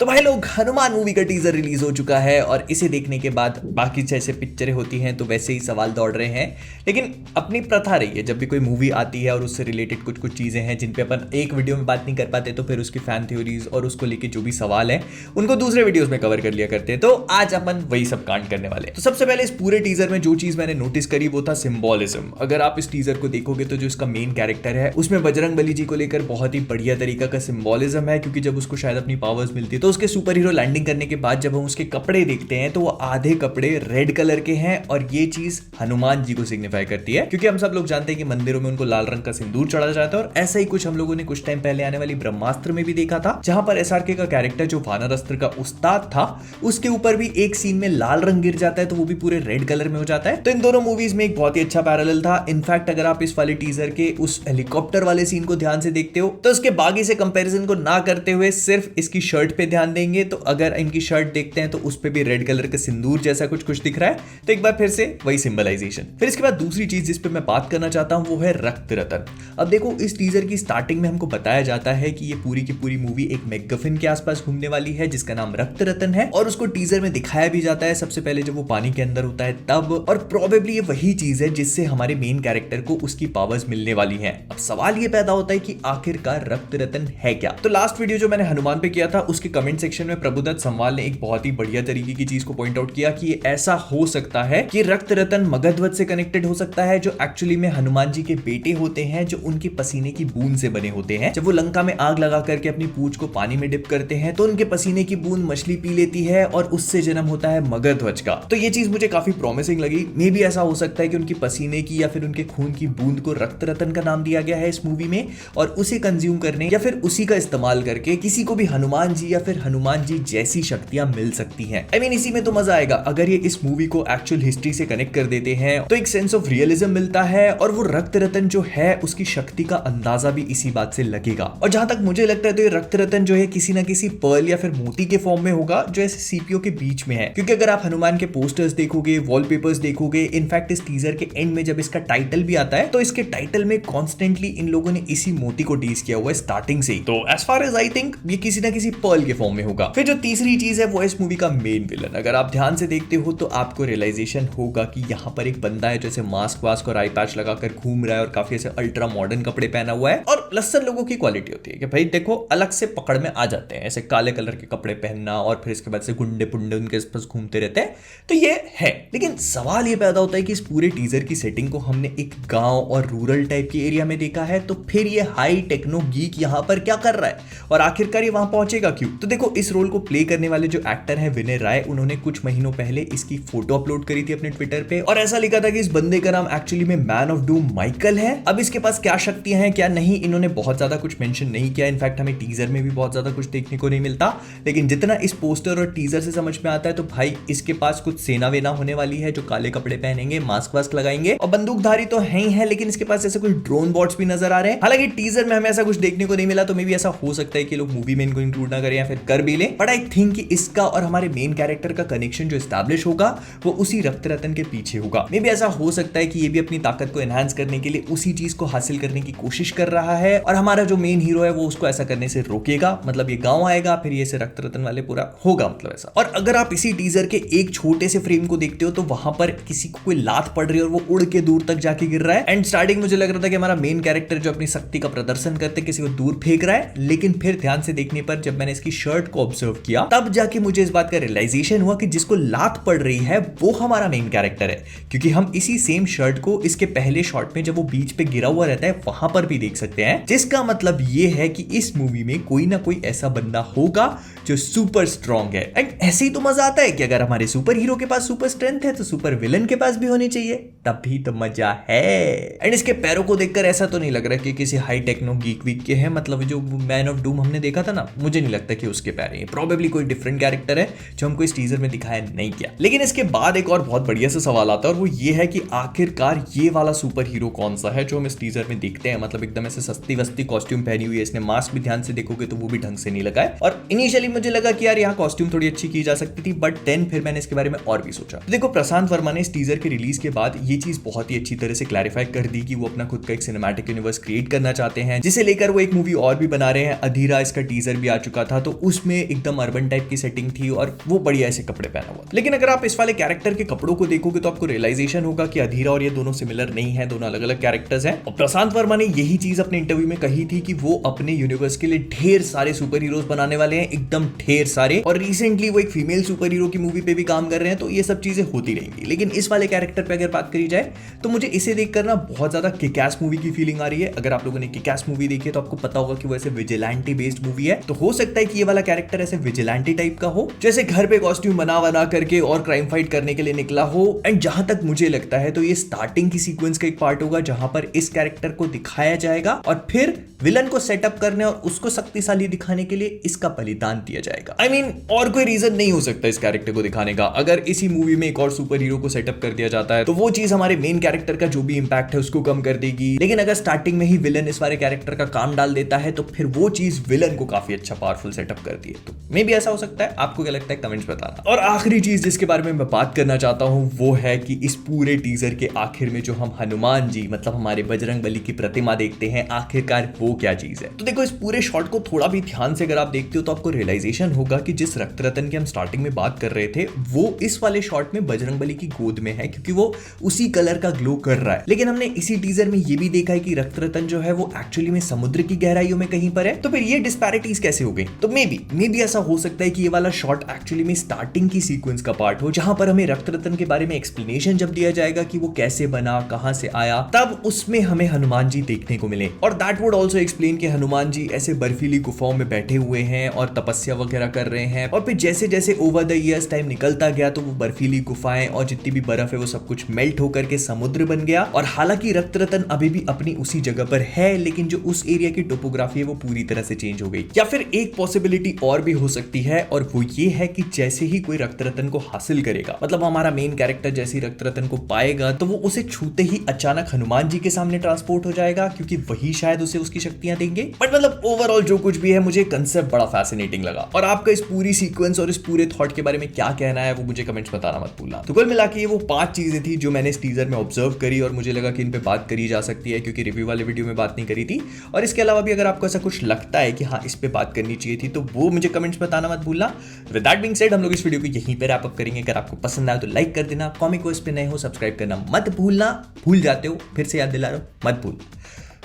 तो भाई लोग, हनुमान मूवी का टीजर रिलीज हो चुका है और इसे देखने के बाद बाकी जैसे पिक्चरें होती हैं तो वैसे ही सवाल दौड़ रहे हैं। लेकिन अपनी प्रथा रही है, जब भी कोई मूवी आती है और उससे रिलेटेड कुछ कुछ चीज़ें हैं जिन पे अपन एक वीडियो में बात नहीं कर पाते, तो फिर उसकी फैन थ्योरीज और उसको लेके जो भी सवाल है उनको दूसरे वीडियोज में कवर कर लिया करते हैं। तो आज अपन वही सब कांड करने वाले हैं। तो सबसे पहले इस पूरे टीजर में जो चीज़ मैंने नोटिस करी वो था सिंबॉलिज्म। अगर आप इस टीजर को देखोगे तो जो इसका मेन कैरेक्टर है उसमें बजरंग बली जी को लेकर बहुत ही बढ़िया तरीका का सिंबॉलिज्म है, क्योंकि जब उसको शायद अपनी पावर्स मिलती है तो उसके सुपर हीरो लैंडिंग करने के बाद जब हम उसके कपड़े देखते हैं तो वो आधे कपड़े रेड कलर के हैं और ये चीज हनुमान जी को सिग्निफाई करती है, क्योंकि हम सब लोग जानते हैं कि मंदिरों में उनको लाल रंग का सिंदूर चढ़ा जाता है। और ऐसा ही कुछ हम लोगों ने कुछ टाइम पहले आने वाली ब्रह्मास्त्र में भी देखा था, जहां पर एसआरके का कैरेक्टर जो वानर अस्त्र का उस्ताद था उसके ऊपर भी एक सीन में लाल रंग गिर जाता है तो वो भी पूरे रेड कलर में हो जाता है। तो इन दोनों मूवीज में एक बहुत ही अच्छा पैरेलल था। इनफैक्ट अगर आप इस वाले टीजर के उस हेलीकॉप्टर वाले सीन को ध्यान से देखते हो तो उसके बाकी से कंपैरिजन को ना करते हुए सिर्फ इसकी शर्ट पे ध्यान देंगे तो अगर इनकी शर्ट देखते हैं तो उस पे भी रेड कलर का सिंदूर जैसा कुछ कुछ दिख रहा है। तो एक बार फिर से वही सिंबलाइजेशन। फिर इसके बाद दूसरी चीज जिस पे मैं बात करना चाहता हूं वो है रक्त रतन। अब देखो, इस टीजर की स्टार्टिंग में हमको बताया जाता है कि ये पूरी की पूरी मूवी एक मैकगफिन के आसपास घूमने वाली है जिसका नाम रक्त रतन है, और उसको टीजर में दिखाया भी जाता है सबसे पहले जब वो पानी के अंदर होता है तब। और प्रोबेबली ये वही चीज है जिससे हमारे मेन कैरेक्टर को उसकी पावर्स मिलने वाली हैं। अब सवाल ये पैदा होता है कि आखिरकार रक्त रतन है क्या। तो लास्ट वीडियो जो मैंने हनुमान पे किया था उसके कमेंट सेक्शन में प्रभुदत्त समवाल ने एक बहुत ही बढ़िया तरीके की चीज को पॉइंट आउट किया कि ऐसा हो सकता है कि रक्त रतन मगधवध से कनेक्टेड हो सकता है, जो एक्चुअली में हनुमान जी के बेटे होते हैं, जो उनके पसीने की बूंद से बने होते हैं। जब वो लंका में आग लगा करके अपनी पूंछ को पानी में डिप करते हैं तो उनके पसीने की बूंद मछली पी लेती है और उससे जन्म होता है मगधध्वज का। तो ये चीज मुझे काफी प्रॉमिसिंग लगी। मे बी ऐसा हो सकता है कि उनकी पसीने की या फिर उनके खून की बूंद को रक्त रतन का नाम दिया गया है इस मूवी में, और उसे कंज्यूम करने या फिर उसी का इस्तेमाल करके किसी को भी हनुमान जी या फिर हनुमान जी जैसी शक्तियां मिल सकती हैं। आई मीन इसी में तो मजा आएगा। अगर ये इस मूवी को एक्चुअल हिस्ट्री से कनेक्ट कर देते हैं तो एक सेंस ऑफ रियलिज्म मिलता है, और वो रक्त रतन जो है उसकी शक्ति का अंदाजा भी इसी बात से लगेगा। और जहां तक मुझे लगता है तो ये रक्त रतन जो है किसी ना किसी पर्ल या फिर मोती के फॉर्म में होगा जो ऐसे सीपीओ के बीच में है, क्योंकि अगर आप हनुमान के पोस्टर्स देखोगे, वॉलपेपर्स देखोगे, इनफैक्ट इस टीजर के एंड में जब इसका टाइटल भी आता है तो इसके टाइटल में कॉन्स्टेंटली इन लोगों ने इसी मोती को टीज किया हुआ है स्टार्टिंग से ही। तो as far as I think ये किसी ना किसी पर्ल के फॉर्म में होगा। फिर जो तीसरी चीज है वो इस मूवी का मेन विलन। अगर आप ध्यान से देखते हो तो आपको रियलाइजेशन होगा कि यहाँ पर एक बंदा है जैसे मास्क वास्क और आई पैच लगाकर घूम रहा है और काफी ऐसे अल्ट्रा मॉडर्न कपड़े पहना हुआ है। और लसन लोगों की क्वालिटी होती है कि भाई देखो अलग से पकड़ में आ जाते हैं ऐसे काले कलर के कपड़े पहनना, और फिर इसके बाद से गुंडे पुंडे उनके आसपास घूमते रहते हैं। तो ये है, लेकिन सवाल ये पैदा होता है कि इस पूरे टीजर की सेटिंग को हमने एक गांव और रूरल टाइप के एरिया में देखा है, तो फिर ये हाई टेक्नो गीक यहाँ पर क्या कर रहा है और आखिरकार ये वहां पहुंचेगा क्यों। तो देखो, इस रोल को प्ले करने वाले जो एक्टर है विनय राय, उन्होंने कुछ महीनों पहले इसकी फोटो अपलोड करी थी अपने ट्विटर पे, और ऐसा लिखा था कि इस बंदे का नाम एक्चुअली में मैन ऑफ डूम माइकल है। अब इसके पास क्या शक्तियां हैं क्या नहीं, इन्होंने बहुत ज्यादा कुछ मेंशन नहीं किया। इनफैक्ट हमें टीजर में भी बहुत ज्यादा कुछ देखने को नहीं मिलता, लेकिन जितना इस पोस्टर और टीजर से समझ में आता है तो भाई इसके पास कुछ सेना वेना होने वाली है जो काले कपड़े पहनेंगे, मास्क वास्क लगाएंगे, और बंदूकधारी तो है ही है, लेकिन इसके पास ऐसे कुछ ड्रोन बॉट्स भी नजर आ रहे हैं। हालांकि टीजर में हमें ऐसा कुछ देखने को नहीं मिला, तो मे भी ऐसा हो सकता है कि लोग मूवी में इनको इंक्लूड ना करें या फिर कर भी ले। बट आई थिंक कि इसका और हमारे मेन कैरेक्टर का कनेक्शन जो एस्टैब्लिश होगा वो उसी रक्त रतन के पीछे होगा। मे भी ऐसा हो सकता है कि ये भी अपनी ताकत को एनहांस करने के लिए उसी चीज को हासिल करने की कोशिश कर रहा है, और हमारा जो मेन हीरो है वो उसको ऐसा करने से रोकेगा। मतलब ये गांव आएगा, फिर ये से रक्त रतन वाले पूरा होगा, मतलब ऐसा। और अगर आप इसी टीजर के एक छोटे से फ्रेम को देखते हो तो वहां पर किसी को कोई लात पड़ रही है और वो उड़ के दूर तक जाके गिर रहा है। एंड स्टार्टिंग मुझे लग रहा था कि हमारा मेन कैरेक्टर जो अपनी शक्ति का प्रदर्शन करते किसी को दूर फेंक रहा है, लेकिन फिर ध्यान से देखने पर जब मैंने इसकी शर्ट को ऑब्जर्व किया तब जाके मुझे इस बात का रियलाइजेशन हुआ कि जिसको लात पड़ रही है वो हमारा मेन कैरेक्टर है, क्योंकि हम इसी सेम शर्ट को इसके पहले शॉट में जब वो बीच पे गिरा हुआ रहता है वहां पर भी देख सकते हैं, जिसका मतलब ये है कि इस मूवी में कोई ना कोई ऐसा बंदा होगा जो सुपर स्ट्रॉन्ग है। एंड ऐसे ही तो मजा आता है कि अगर हमारे सुपर हीरो के पास सुपर स्ट्रेंथ है तो सुपर विलन के पास भी होनी चाहिए, तभी तो मजा है। एंड इसके पैरों को देखकर ऐसा तो नहीं लग रहा कि किसी हाई टेक्नो गीक वीक के हैं। मतलब जो मैन ऑफ डूम हमने देखा था ना, मुझे नहीं लगता कि उसके पैर हैं। प्रोबेबली कोई डिफरेंट कैरेक्टर है जो हमको इस टीजर में दिखाया नहीं किया। लेकिन इसके बाद एक और बहुत बढ़िया सा सवाल आता है, और वो ये है कि आखिरकार ये वाला सुपर हीरो कौन सा है जो हम इस टीजर में देखते हैं। मतलब एकदम ऐसे सस्ती वस्ती कॉस्ट्यूम पहनी हुई है, इसने मास्क भी ध्यान से देखोगे तो वो भी ढंग से नहीं लगा है। और इनिशियली मुझे लगा कि यार यहाँ कॉस्ट्यूम थोड़ी अच्छी की जा सकती थी, बट देन फिर मैंने इसके बारे में और भी सोचा। तो देखो, प्रशांत वर्मा ने इस टीजर के रिलीज के बाद ये चीज बहुत ही अच्छी तरह से क्लैरिफाई कर दी कि वो अपना खुद का एक सिनेमैटिक यूनिवर्स क्रिएट करना चाहते हैं, जिसे लेकर वो एक मूवी और भी बना रहे हैं। अधीरा इसका टीजर भी आ चुका था, तो उसमें एकदम अर्बन टाइप की सेटिंग थी और वो बढ़िया ऐसे कपड़े पहना हुआ। लेकिन अगर आप इस वाले कैरेक्टर के कपड़ों को देखोगे तो आपको रियलाइजेशन होगा कि अधीरा और ये दोनों सिमिलर नहीं है, दोनों अलग अलग कैरेक्टर्स हैं। और प्रशांत वर्मा ने यही चीज अपने इंटरव्यू में कही थी कि वो अपने यूनिवर्स के लिए ढेर सारे सुपर हीरोज बनाने वाले हैं, एकदम ढेर सारे। और रिसेंटली वो एक फीमेल सुपर हीरो की मूवी पे भी काम कर रहे हैं, तो ये सब चीजें होती रहेंगी। लेकिन इस वाले कैरेक्टर पे अगर बात करी जाए तो मुझे इसे देखकर ना बहुत ज्यादा किक-एस मूवी की फीलिंग आ रही है। अगर आप लोगों ने किक-एस मूवी देखी है तो आपको पता होगा कि वो ऐसे विजिलेंटी बेस्ड मूवी है, तो हो सकता है कि ये वाला कैरेक्टर ऐसे विजिलेंटी टाइप का हो, जैसे घर पे कॉस्ट्यूम बना करके और क्राइम फाइट करने के लिए निकला हो। एंड जहां तक मुझे लगता है तो ये स्टार्टिंग की सीक्वेंस का एक पार्ट होगा जहां पर इस कैरेक्टर को दिखाया जाएगा और फिर विलन को सेटअप करने और उसको शक्तिशाली दिखाने के लिए इसका बलिदान दिया जाएगा। I mean, और कोई रीजन नहीं हो सकता इस कैरेक्टर को दिखाने का। अगर इसी मूवी में एक और सुपर हीरो को सेटअप कर दिया जाता है तो वो चीज हमारे मेन कैरेक्टर का जो भी इंपैक्ट है उसको कम कर देगी। लेकिन अगर स्टार्टिंग में ही विलन इस वाले कैरेक्टर का काम डाल देता है तो फिर वो चीज विलन को काफी अच्छा पावरफुल सेटअप करती है। तो मे भी ऐसा हो सकता है। आपको क्या लगता है कमेंट्स बताना। और आखिरी चीज जिसके बारे में मैं बात करना चाहता हूं वो है कि इस पूरे टीजर के आखिर में जो हम हनुमान जी मतलब हमारे बजरंगबली की प्रतिमा देखते हैं, आखिरकार वो क्या चीज है। तो देखो, इस पूरे शॉट को थोड़ा भी ध्यान से अगर आप देखते हो तो आपको रियलाइजेशन होगा कि जिस रक्त रतन की हम स्टार्टिंग में बात कर रहे थे वो इस वाले शॉट में बजरंगबली की गोद में है, क्योंकि वो उसी कलर का ग्लो कर रहा है। लेकिन हमने इसी टीजर में ये भी देखा है कि रक्त रतन जो है वो एक्चुअली में समुद्र की गहराइयों में कहीं पर है। तो फिर ये डिस्पैरिटीज कैसे हो गई। तो मे बी ऐसा हो सकता है कि ये वाला शॉट एक्चुअली में स्टार्टिंग की सीक्वेंस का पार्ट हो, जहां पर हमें रक्त रतन के बारे में एक्सप्लेनेशन जब दिया जाएगा कि वो कैसे बना, कहां से आया, तब उसमें हमें हनुमान जी देखने को मिले। और दैट वुड ऑल्सो एक्सप्लेन कि हनुमान जी ऐसे बर्फीली गुफाओं में बैठे हुए हैं और तपस्या वगैरह कर रहे हैं। और फिर जैसे जैसे ओवर द ईयर्स टाइम निकलता गया तो वो बर्फीली गुफाएं और जितनी भी बर्फ है वो सब कुछ मेल्ट होकर के समुद्र बन गया। और हालांकि रक्त रतन अभी भी अपनी उसी जगह पर है, लेकिन जो उस एरिया की टोपोग्राफी है वो पूरी तरह से चेंज हो गई। या फिर एक पॉसिबिलिटी और भी हो सकती है, और वो ये है कि जैसे ही कोई रक्त रतन को हासिल करेगा, मतलब हमारा मेन कैरेक्टर जैसे रक्त रतन को पाएगा तो वो उसे छूते ही अचानक हनुमान जी के सामने ट्रांसपोर्ट हो जाएगा, क्योंकि वही शायद उसे उसकी शक्तियां देंगे। बट मतलब ओवरऑल जो कुछ भी है मुझे कंसेप्ट बड़ा फैसिनेटिंग लगा। और आपका इस पूरी सीक्वेंस और इस पूरे थॉट के बारे में क्या कहना है वो मुझे कमेंट्स बताना मत भूलना। तो कुल मिला के ये वो 5 चीजें थी जो मैंने इस टीजर में ऑब्जर्व करी और मुझे लगा कि इन पे बात करी जा सकती है, क्योंकि रिव्यू वाले वीडियो में बात नहीं करी थी। और इसके अलावा भी अगर आपको ऐसा कुछ लगता है कि हाँ इस पे बात करनी चाहिए थी तो वो मुझे कमेंट्स बताना मत भूलना। विद दैट बीइंग सेड हम लोग इस वीडियो को यहीं पे रैप अप करेंगे। अगर आपको पसंद आया तो लाइक कर देना, कॉमिक को इस पे नए हो सब्सक्राइब करना मत भूलना। भूल जाते हो फिर से याद दिला रहा हूं, मत भूल।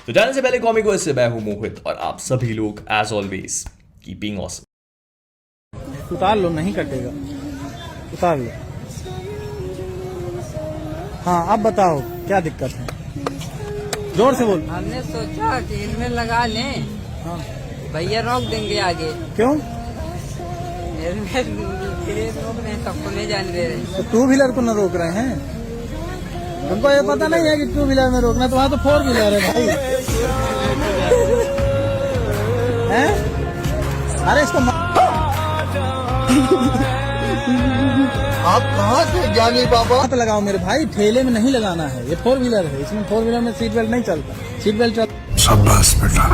तो जाने से पहले कॉमिक को इससे मैं हूं मोहित और आप सभी लोग एज ऑलवेज कीपिंग ऑसम। उतार लो, नहीं कटेगा, उतार लो। हाँ अब बताओ क्या दिक्कत है, जोर से बोल। हमने सोचा कि इनमें लगा लें, हाँ भैया रोक देंगे आगे। क्यों? रोक रहे हैं, सबको नहीं जाने दे रहे। तो टू व्हीलर को न रोक रहे हैं? तुमको ये पता नहीं है कि टू व्हीलर में रोकना, तो वहाँ तो 4 व्हीलर है भाई। हैं? अरे इसको आप कहाँ से ज्ञानी बाबा? हाथ लगाओ मेरे भाई, ठेले में नहीं लगाना है। ये 4 व्हीलर है, इसमें 4 व्हीलर में सीट बेल्ट नहीं चलता। सीट बेल्ट चल। शाबाश बेटा।